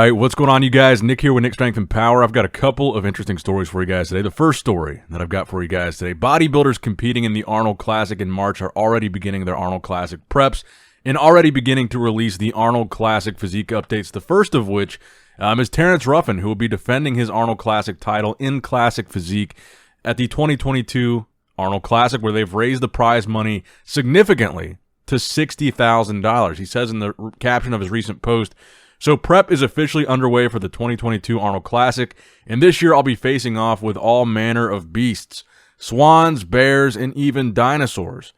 right, what's going on, you guys? Nick here with Nick Strength and Power. I've got a couple of interesting stories for you guys today. The first story that I've got for you guys today, bodybuilders competing in the Arnold Classic in March are already beginning their Arnold Classic preps and already beginning to release the Arnold Classic physique updates, the first of which is Terrence Ruffin, who will be defending his Arnold Classic title in Classic Physique at the 2022 Arnold Classic, where they've raised the prize money significantly to $60,000. He says in the caption of his recent post, "So prep is officially underway for the 2022 Arnold Classic, and this year I'll be facing off with all manner of beasts, swans, bears, and even dinosaurs.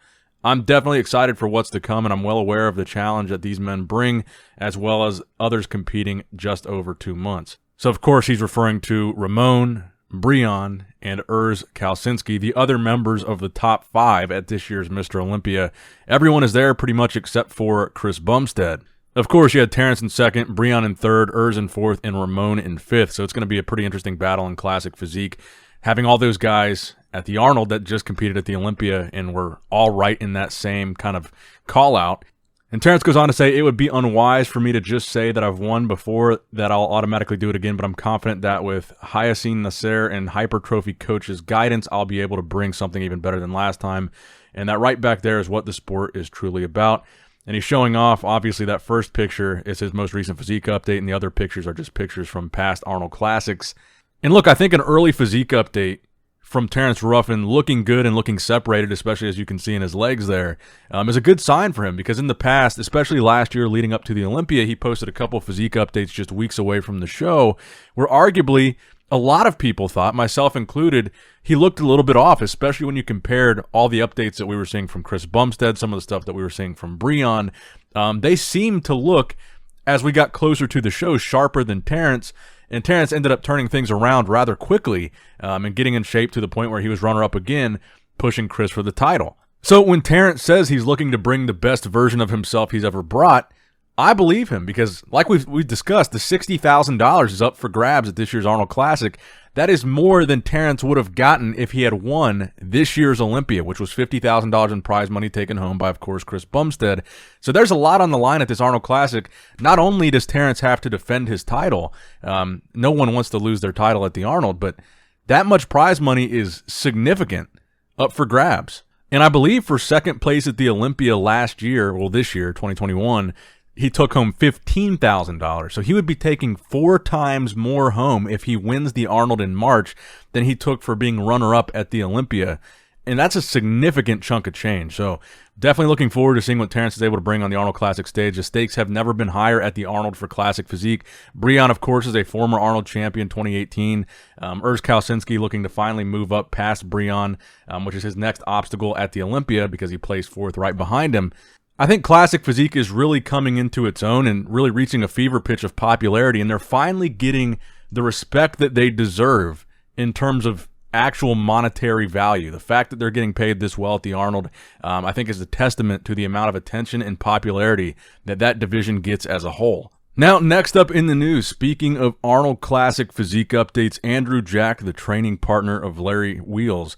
I'm definitely excited for what's to come, and I'm well aware of the challenge that these men bring, as well as others competing just over 2 months." So, of course, he's referring to Ramon, Breon, and Urs Kalsinski, the other members of the top 5 at this year's Mr. Olympia. Everyone is there pretty much except for Chris Bumstead. Of course, you had Terrence in second, Breon in third, Urs in fourth, and Ramon in fifth. So it's going to be a pretty interesting battle in Classic Physique. Having all those guys at the Arnold that just competed at the Olympia and were all right in that same kind of call-out. And Terrence goes on to say, "It would be unwise for me to just say that I've won before that I'll automatically do it again, but I'm confident that with Hyacinth Nasser and Hypertrophy Coach's guidance, I'll be able to bring something even better than last time. And that right back there is what the sport is truly about." And he's showing off, obviously, that first picture is his most recent physique update, and the other pictures are just pictures from past Arnold Classics. And look, I think an early physique update from Terrence Ruffin looking good and looking separated, especially as you can see in his legs there, is a good sign for him, because in the past, especially last year leading up to the Olympia, he posted a couple physique updates just weeks away from the show where arguably a lot of people thought, myself included, he looked a little bit off, especially when you compared all the updates that we were seeing from Chris Bumstead, some of the stuff that we were seeing from Breon. They seemed to look, as we got closer to the show, sharper than Terrence. And Terrence ended up turning things around rather quickly and getting in shape to the point where he was runner-up again, pushing Chris for the title. So when Terrence says he's looking to bring the best version of himself he's ever brought, I believe him, because like we've discussed, the $60,000 is up for grabs at this year's Arnold Classic. That is more than Terrence would have gotten if he had won this year's Olympia, which was $50,000 in prize money taken home by, of course, Chris Bumstead. So there's a lot on the line at this Arnold Classic. Not only does Terrence have to defend his title, no one wants to lose their title at the Arnold, but that much prize money is significant up for grabs. And I believe for second place at the Olympia last year, well, this year, 2021, he took home $15,000. So he would be taking 4 times more home if he wins the Arnold in March than he took for being runner-up at the Olympia. And that's a significant chunk of change. So definitely looking forward to seeing what Terrence is able to bring on the Arnold Classic stage. The stakes have never been higher at the Arnold for Classic Physique. Breon, of course, is a former Arnold champion, 2018. Urs Kalsinski looking to finally move up past Breon, which is his next obstacle at the Olympia because he placed 4th right behind him. I think Classic Physique is really coming into its own and really reaching a fever pitch of popularity, and they're finally getting the respect that they deserve in terms of actual monetary value. The fact that they're getting paid this well at the Arnold, I think, is a testament to the amount of attention and popularity that that division gets as a whole. Now, next up in the news, speaking of Arnold Classic Physique updates, Andrew Jack, the training partner of Larry Wheels,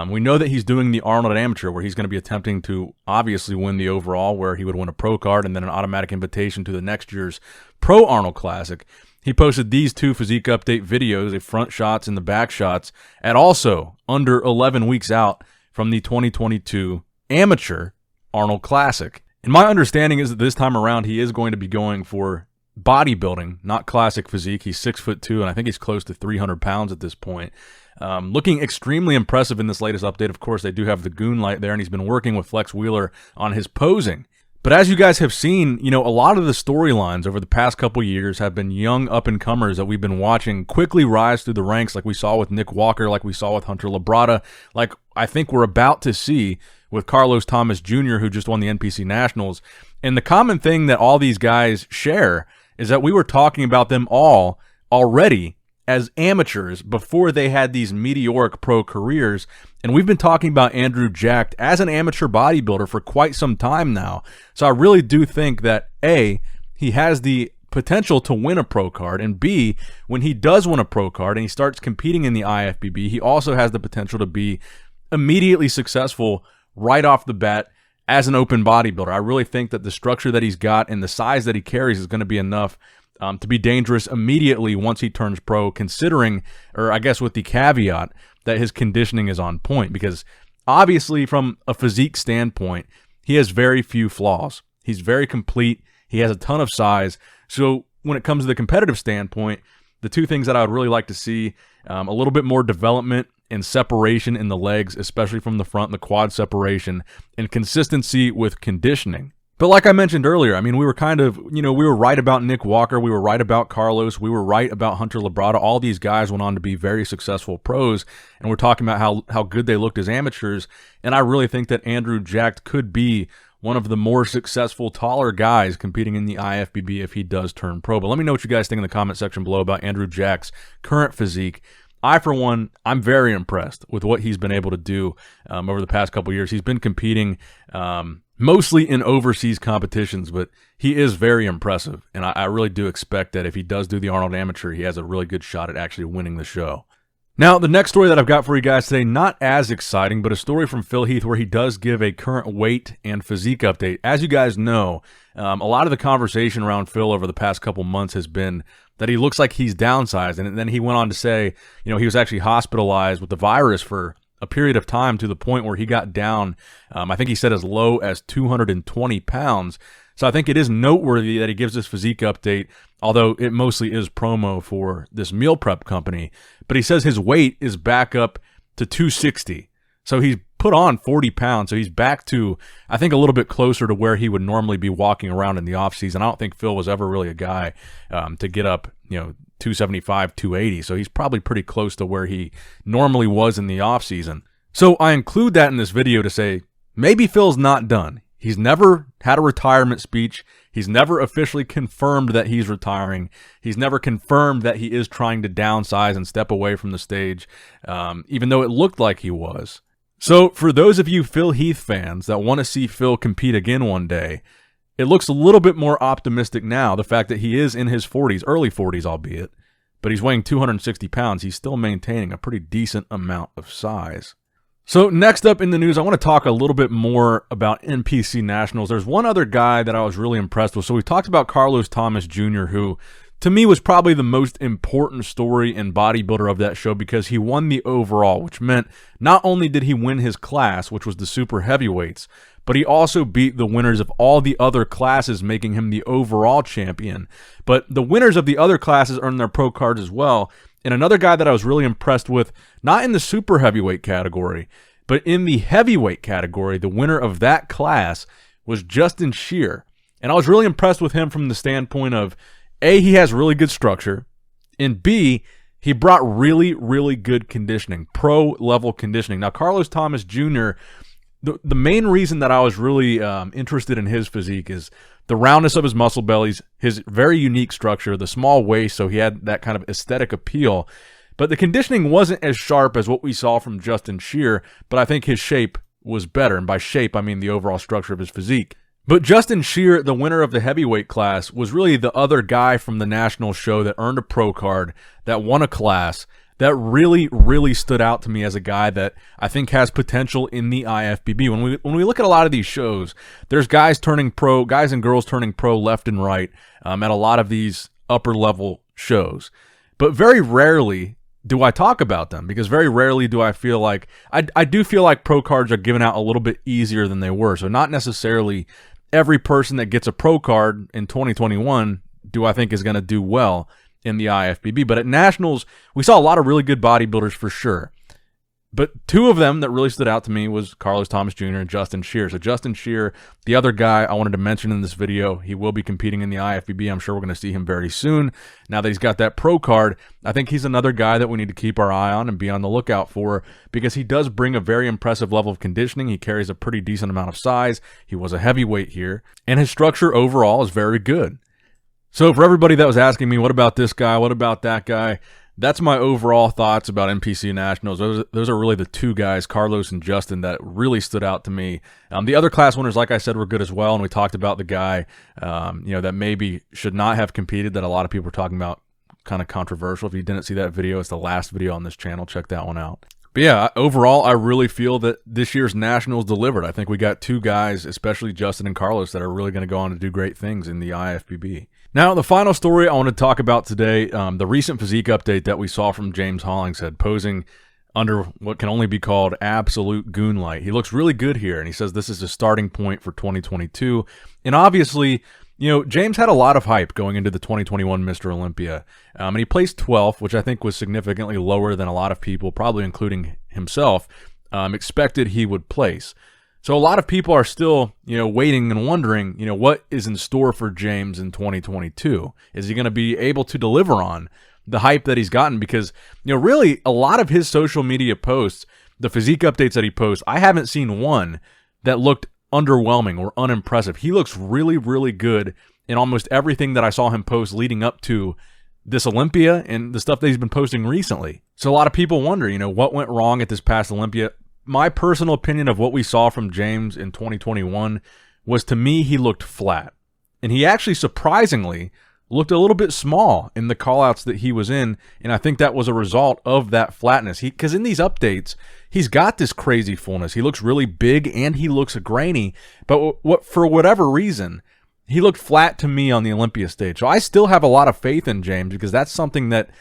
we know that he's doing the Arnold at Amateur, where he's going to be attempting to obviously win the overall, where he would win a pro card and then an automatic invitation to the next year's Pro Arnold Classic. He posted these 2 physique update videos, the front shots and the back shots, at also under 11 weeks out from the 2022 Amateur Arnold Classic. And my understanding is that this time around he is going to be going for bodybuilding, not Classic Physique. He's 6'2", and I think he's close to 300 pounds at this point. Looking extremely impressive in this latest update. Of course, they do have the goon light there, and he's been working with Flex Wheeler on his posing. But as you guys have seen, a lot of the storylines over the past couple years have been young up-and-comers that we've been watching quickly rise through the ranks, like we saw with Nick Walker, like we saw with Hunter Labrada, like I think we're about to see with Carlos Thomas Jr., who just won the NPC Nationals. And the common thing that all these guys share is that we were talking about them all already as amateurs before they had these meteoric pro careers. And we've been talking about Andrew Jack as an amateur bodybuilder for quite some time now. So I really do think that, A, he has the potential to win a pro card, and B, when he does win a pro card and he starts competing in the IFBB, he also has the potential to be immediately successful right off the bat as an open bodybuilder. I really think that the structure that he's got and the size that he carries is going to be enough to be dangerous immediately once he turns pro, considering, or I guess with the caveat, that his conditioning is on point. Because obviously from a physique standpoint, he has very few flaws. He's very complete. He has a ton of size. So when it comes to the competitive standpoint, the two things that I would really like to see, a little bit more development and separation in the legs, especially from the front, and the quad separation, and consistency with conditioning. But like I mentioned earlier, I mean, we were kind of, we were right about Nick Walker. We were right about Carlos. We were right about Hunter Labrada. All these guys went on to be very successful pros, and we're talking about how good they looked as amateurs. And I really think that Andrew Jacked could be one of the more successful, taller guys competing in the IFBB if he does turn pro. But let me know what you guys think in the comment section below about Andrew Jack's current physique. I, for one, I'm very impressed with what he's been able to do over the past couple years. He's been competing mostly in overseas competitions, but he is very impressive. And I really do expect that if he does do the Arnold Amateur, he has a really good shot at actually winning the show. Now, the next story that I've got for you guys today, not as exciting, but a story from Phil Heath where he does give a current weight and physique update. As you guys know, a lot of the conversation around Phil over the past couple months has been that he looks like he's downsized. And then he went on to say, he was actually hospitalized with the virus for a period of time to the point where he got down, I think he said as low as 220 pounds. So I think it is noteworthy that he gives this physique update, although it mostly is promo for this meal prep company. But he says his weight is back up to 260. So he's put on 40 pounds. So he's back to, I think, a little bit closer to where he would normally be walking around in the offseason. I don't think Phil was ever really a guy to get up, 275, 280. So he's probably pretty close to where he normally was in the offseason. So I include that in this video to say, maybe Phil's not done. He's never had a retirement speech. He's never officially confirmed that he's retiring. He's never confirmed that he is trying to downsize and step away from the stage, even though it looked like he was. So for those of you Phil Heath fans that want to see Phil compete again one day, it looks a little bit more optimistic now, the fact that he is in his 40s, early 40s albeit, but he's weighing 260 pounds. He's still maintaining a pretty decent amount of size. So next up in the news, I want to talk a little bit more about NPC Nationals. There's one other guy that I was really impressed with. So we talked about Carlos Thomas Jr., who to me was probably the most important story and bodybuilder of that show because he won the overall, which meant not only did he win his class, which was the super heavyweights, but he also beat the winners of all the other classes, making him the overall champion. But the winners of the other classes earned their pro cards as well. And another guy that I was really impressed with, not in the super heavyweight category, but in the heavyweight category, the winner of that class was Justin Shear. And I was really impressed with him from the standpoint of, A, he has really good structure, and B, he brought really, really good conditioning, pro-level conditioning. Now, Carlos Thomas Jr., the main reason that I was really interested in his physique is the roundness of his muscle bellies, his very unique structure, the small waist, so he had that kind of aesthetic appeal. But the conditioning wasn't as sharp as what we saw from Justin Shear, but I think his shape was better. And by shape, I mean the overall structure of his physique. But Justin Shear, the winner of the heavyweight class, was really the other guy from the national show that earned a pro card, that won a class, that really, really stood out to me as a guy that I think has potential in the IFBB. When we look at a lot of these shows, there's guys turning pro, guys and girls turning pro left and right at a lot of these upper level shows. But very rarely do I talk about them, because very rarely do I feel like, I do feel like pro cards are given out a little bit easier than they were. So not necessarily every person that gets a pro card in 2021 do I think is going to do well in the IFBB. But at Nationals, we saw a lot of really good bodybuilders for sure. But two of them that really stood out to me was Carlos Thomas Jr. and Justin Shear. So Justin Shear, the other guy I wanted to mention in this video, he will be competing in the IFBB. I'm sure we're going to see him very soon. Now that he's got that pro card, I think he's another guy that we need to keep our eye on and be on the lookout for, because he does bring a very impressive level of conditioning. He carries a pretty decent amount of size. He was a heavyweight here, and his structure overall is very good. So for everybody that was asking me, what about this guy? What about that guy? That's my overall thoughts about NPC Nationals. Those are really the two guys, Carlos and Justin, that really stood out to me. The other class winners, like I said, were good as well, and we talked about the guy that maybe should not have competed, that a lot of people were talking about, kind of controversial. If you didn't see that video, it's the last video on this channel. Check that one out. But yeah, overall, I really feel that this year's Nationals delivered. I think we got two guys, especially Justin and Carlos, that are really going to go on to do great things in the IFBB. Now, the final story I want to talk about today, the recent physique update that we saw from James Hollingshead, posing under what can only be called absolute goon light. He looks really good here, and he says this is a starting point for 2022. And obviously, James had a lot of hype going into the 2021 Mr. Olympia, and he placed 12th, which I think was significantly lower than a lot of people, probably including himself, expected he would place. So a lot of people are still, waiting and wondering, what is in store for James in 2022? Is he going to be able to deliver on the hype that he's gotten? Because, really a lot of his social media posts, the physique updates that he posts, I haven't seen one that looked underwhelming or unimpressive. He looks really, really good in almost everything that I saw him post leading up to this Olympia and the stuff that he's been posting recently. So a lot of people wonder, what went wrong at this past Olympia? My personal opinion of what we saw from James in 2021 was, to me, he looked flat. And he actually surprisingly looked a little bit small in the callouts that he was in, and I think that was a result of that flatness. Because in these updates, he's got this crazy fullness. He looks really big and he looks grainy, but for whatever reason, he looked flat to me on the Olympia stage. So I still have a lot of faith in James, because that's something that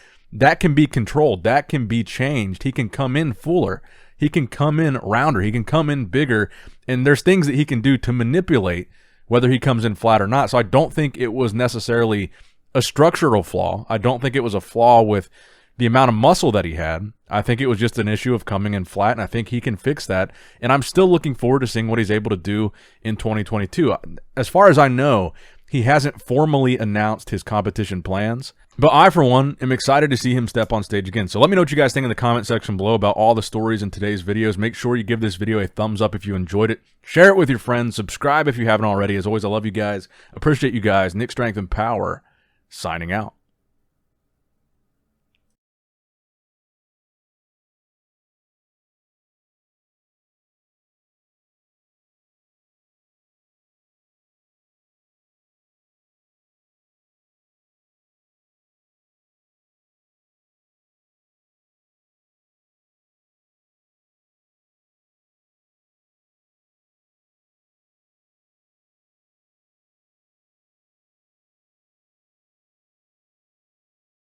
can be controlled, that can be changed. He can come in fuller. He can come in rounder. He can come in bigger. And there's things that he can do to manipulate whether he comes in flat or not. So I don't think it was necessarily a structural flaw. I don't think it was a flaw with the amount of muscle that he had. I think it was just an issue of coming in flat, and I think he can fix that. And I'm still looking forward to seeing what he's able to do in 2022. As far as I know, he hasn't formally announced his competition plans, but I, for one, am excited to see him step on stage again. So let me know what you guys think in the comment section below about all the stories in today's videos. Make sure you give this video a thumbs up if you enjoyed it. Share it with your friends. Subscribe if you haven't already. As always, I love you guys. Appreciate you guys. Nick Strength and Power, signing out.